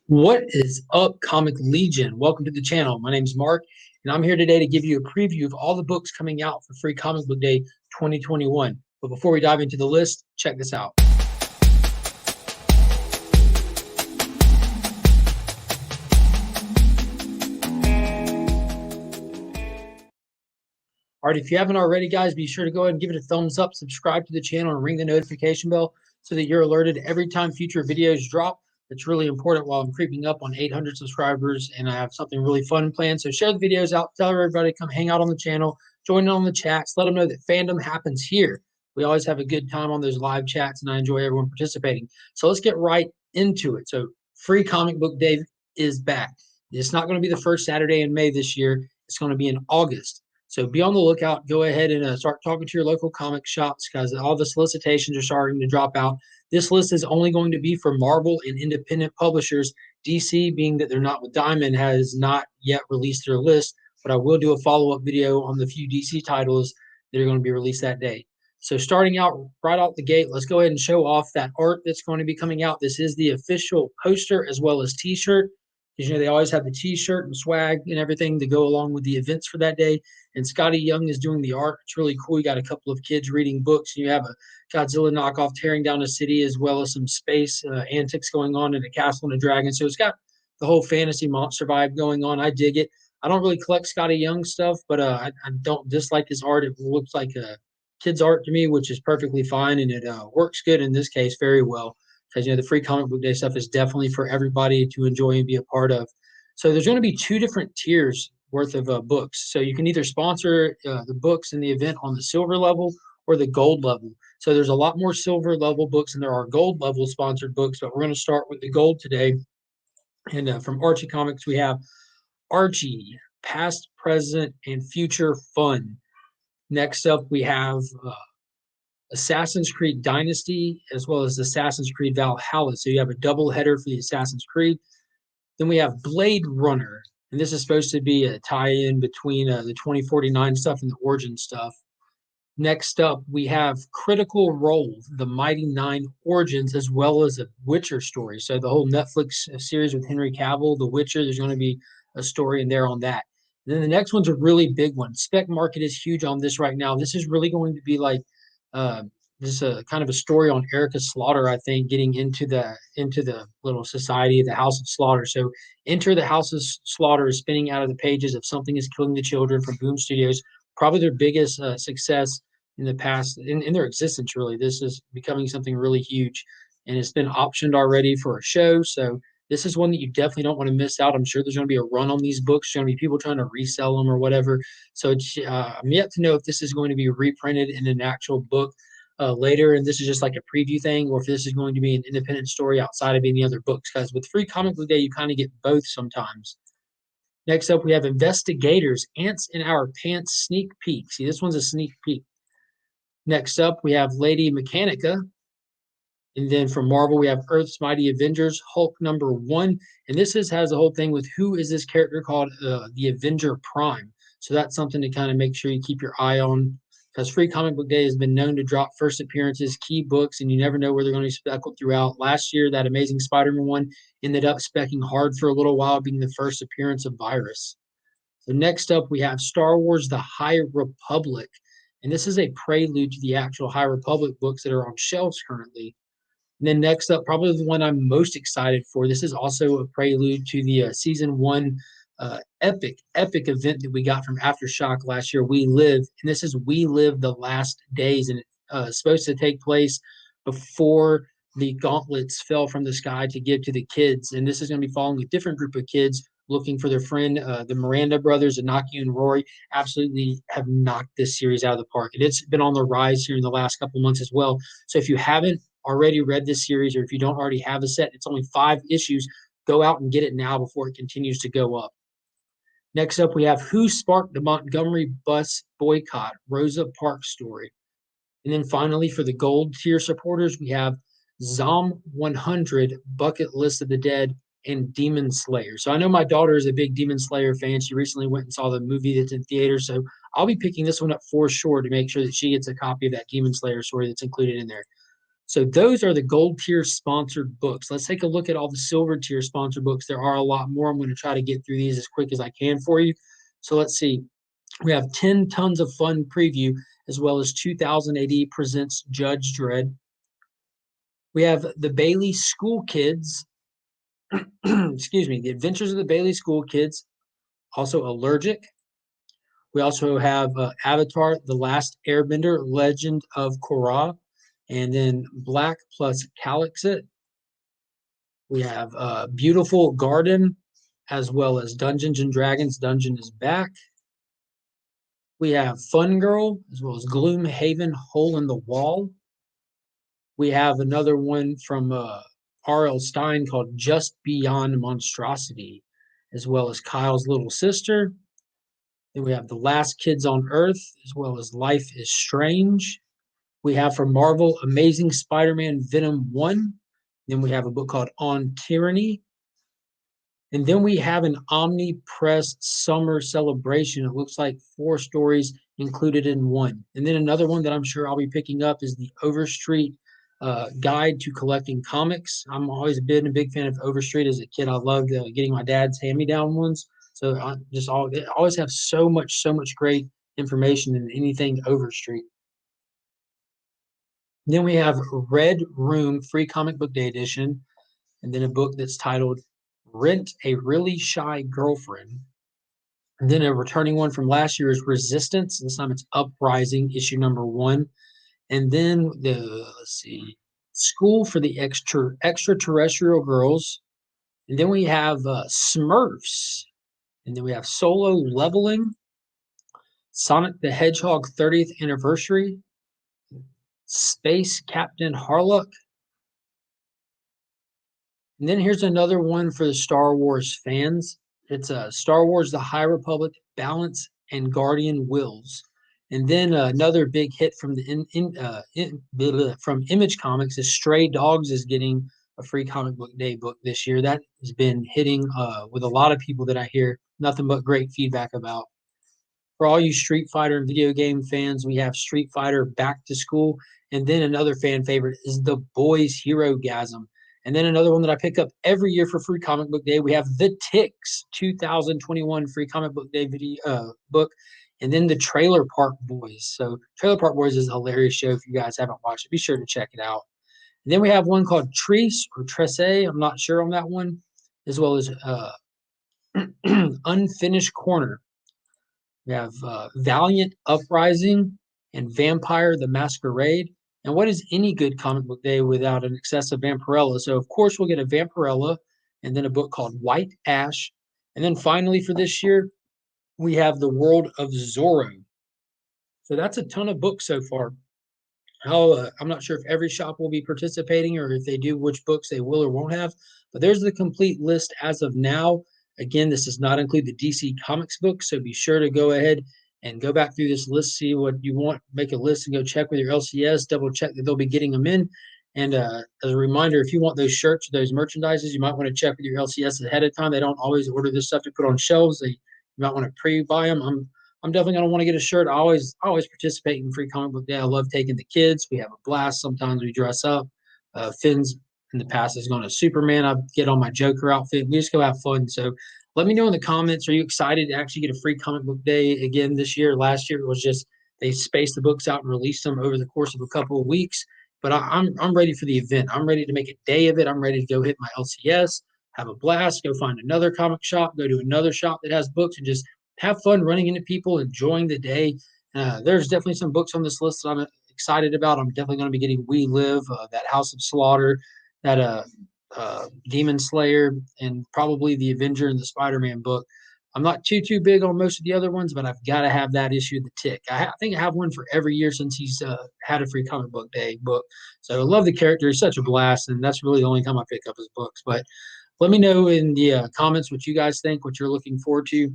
What is up, Comic Legion? Welcome to the channel. My name is Mark, and I'm here today to give you a preview of all the books coming out for Free Comic Book Day 2021. But before we dive into the list, check this out. All right, if you haven't already, guys, be sure to go ahead and give it a thumbs up, subscribe to the channel, and ring the notification bell so that you're alerted every time future videos drop. That's really important while I'm creeping up on 800 subscribers, and I have something really fun planned. So share the videos out, tell everybody, come hang out on the channel, join in on the chats, let them know that fandom happens here. We always have a good time on those live chats, and I enjoy everyone participating. So let's get right into it. So Free Comic Book Day is back. It's not going to be the first Saturday in May this year. It's going to be in August. So be on the lookout. Go ahead and start talking to your local comic shops because all the solicitations are starting to drop out. This list is only going to be for Marvel and independent publishers. DC, being that they're not with Diamond, has not yet released their list, but I will do a follow-up video on the few DC titles that are going to be released that day. So starting out right out the gate, let's go ahead and show off that art that's going to be coming out. This is the official poster as well as t-shirt. Because they always have the t-shirt and swag and everything to go along with the events for that day. And Scotty Young is doing the art. It's really cool. You got a couple of kids reading books. You have a Godzilla knockoff tearing down a city, as well as some space antics going on in a castle and a dragon. So it's got the whole fantasy monster vibe going on. I dig it. I don't really collect Scotty Young stuff, but I don't dislike his art. It looks like a kid's art to me, which is perfectly fine, and it works good in this case very well. Because the Free Comic Book Day stuff is definitely for everybody to enjoy and be a part of. So there's going to be two different tiers worth of books. So you can either sponsor the books in the event on the silver level or the gold level. So there's a lot more silver level books than there are gold level sponsored books, but we're going to start with the gold today. And from Archie Comics, we have Archie, Past, Present, and Future Fun. Next up, we have Assassin's Creed Dynasty, as well as Assassin's Creed Valhalla. So you have a double header for the Assassin's Creed. Then we have Blade Runner, and this is supposed to be a tie-in between the 2049 stuff and the Origin stuff. Next up, we have Critical Role, the Mighty Nine Origins, as well as a Witcher story. So the whole Netflix series with Henry Cavill, The Witcher, there's going to be a story in there on that. And then the next one's a really big one. Spec Market is huge on this right now. This is really going to be like this is a kind of a story on Erica Slaughter, I think, getting into the little society of the House of Slaughter. So Enter the House of Slaughter is spinning out of the pages of Something is Killing the Children from Boom Studios, probably their biggest success in the past, in their existence, really. This is becoming something really huge, and it's been optioned already for a show. So this is one that you definitely don't want to miss out. I'm sure there's going to be a run on these books. There's going to be people trying to resell them or whatever. So I'm yet to know if this is going to be reprinted in an actual book later, and this is just like a preview thing, or if this is going to be an independent story outside of any other books. Because with Free Comic Book Day, you kind of get both sometimes. Next up, we have Investigators, Ants in Our Pants sneak peek. See, this one's a sneak peek. Next up, we have Lady Mechanica. And then from Marvel, we have Earth's Mighty Avengers, Hulk #1. And this has the whole thing with who is this character called the Avenger Prime. So that's something to kind of make sure you keep your eye on, because Free Comic Book Day has been known to drop first appearances, key books, and you never know where they're going to be speckled throughout. Last year, that Amazing Spider-Man one ended up specking hard for a little while, being the first appearance of Virus. So next up, we have Star Wars The High Republic. And this is a prelude to the actual High Republic books that are on shelves currently. And then next up, probably the one I'm most excited for. This is also a prelude to the season 1 epic event that we got from Aftershock last year, We Live. And this is We Live the Last Days. And it's supposed to take place before the gauntlets fell from the sky to give to the kids. And this is going to be following a different group of kids looking for their friend, the Miranda brothers, Anaki and Rory. Absolutely have knocked this series out of the park. And it's been on the rise here in the last couple months as well. So if you haven't already read this series, or if you don't already have a set, it's only 5 issues. Go out and get it now before it continues to go up. Next up, we have Who Sparked the Montgomery Bus Boycott, Rosa Parks story. And then finally, for the gold tier supporters, we have Zom 100, Bucket List of the Dead, and Demon Slayer. So I know my daughter is a big Demon Slayer fan. She recently went and saw the movie that's in theaters. So I'll be picking this one up for sure to make sure that she gets a copy of that Demon Slayer story that's included in there. So those are the gold tier sponsored books. Let's take a look at all the silver tier sponsored books. There are a lot more. I'm going to try to get through these as quick as I can for you. So let's see. We have 10 Tons of Fun preview, as well as 2000 AD presents Judge Dredd. We have the Bailey School Kids, excuse me, The Adventures of the Bailey School Kids, also Allergic. We also have Avatar, The Last Airbender, Legend of Korra, and then Black plus Calixit. We have Beautiful Garden, as well as Dungeons and Dragons, Dungeon is Back. We have Fun Girl, as well as Gloomhaven, Hole in the Wall. We have another one from R.L. Stine called Just Beyond Monstrosity, as well as Kyle's Little Sister. Then we have The Last Kids on Earth, as well as Life is Strange. We have from Marvel Amazing Spider-Man Venom 1. Then we have a book called On Tyranny. And then we have an Omni Press Summer Celebration. It looks like 4 stories included in one. And then another one that I'm sure I'll be picking up is the Overstreet Guide to Collecting Comics. I'm always been a big fan of Overstreet as a kid. I loved getting my dad's hand-me-down ones. So I always have so much great information in anything Overstreet. Then we have Red Room Free Comic Book Day Edition, and then a book that's titled Rent a Really Shy Girlfriend. And then a returning one from last year is Resistance. This time it's Uprising, issue number 1. And then School for the Extraterrestrial Girls. And then we have Smurfs. And then we have Solo Leveling, Sonic the Hedgehog 30th Anniversary, Space Captain Harlock. And then here's another one for the Star Wars fans. It's Star Wars The High Republic, Balance and Guardian Wills. And then another big hit from from Image Comics is Stray Dogs is getting a free comic book day book this year. That has been hitting with a lot of people that I hear nothing but great feedback about. For all you Street Fighter and video game fans, we have Street Fighter Back to School. And then another fan favorite is The Boys Hero Gasm. And then another one that I pick up every year for free comic book day, we have The Ticks 2021 free comic book day book. And then the Trailer Park Boys. So Trailer Park Boys is a hilarious show. If you guys haven't watched it, be sure to check it out. And then we have one called Treese or Tresse. I'm not sure on that one, as well as Unfinished Corner. We have Valiant Uprising and Vampire the Masquerade. And what is any good comic book day without an excessive Vampirella? So, of course, we'll get a Vampirella and then a book called White Ash. And then finally for this year, we have The World of Zorro. So that's a ton of books so far. I'm not sure if every shop will be participating or if they do, which books they will or won't have. But there's the complete list as of now. Again, this does not include the DC Comics books, so be sure to go ahead and go back through this list, see what you want, make a list and go check with your LCS, double check that they'll be getting them in. And as a reminder, if you want those shirts, those merchandises, you might want to check with your LCS ahead of time. They don't always order this stuff to put on shelves. You might want to pre-buy them. I'm definitely going to want to get a shirt. I always participate in Free Comic Book Day. I love taking the kids. We have a blast. Sometimes we dress up. Finn's in the past has gone to Superman. I get on my Joker outfit. We just go have fun. So let me know in the comments. Are you excited to actually get a free comic book day again this year? Last year it was just they spaced the books out and released them over the course of a couple of weeks. But I'm ready for the event. I'm ready to make a day of it. I'm ready to go hit my LCS, have a blast, go find another comic shop, go to another shop that has books, and just have fun running into people, enjoying the day. There's definitely some books on this list that I'm excited about. I'm definitely going to be getting We Live, that House of Slaughter, that Demon Slayer, and probably the Avenger and the Spider-Man book. I'm not too big on most of the other ones, but I've got to have that issue of The Tick. I think I have one for every year since he's had a free comic book day book. So I love the character. He's such a blast, and that's really the only time I pick up his books. But let me know in the comments what you guys think, what you're looking forward to.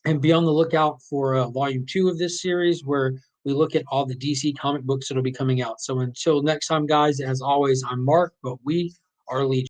And be on the lookout for volume 2 of this series where we look at all the DC comic books that will be coming out. So until next time, guys, as always, I'm Mark, but we are Legion.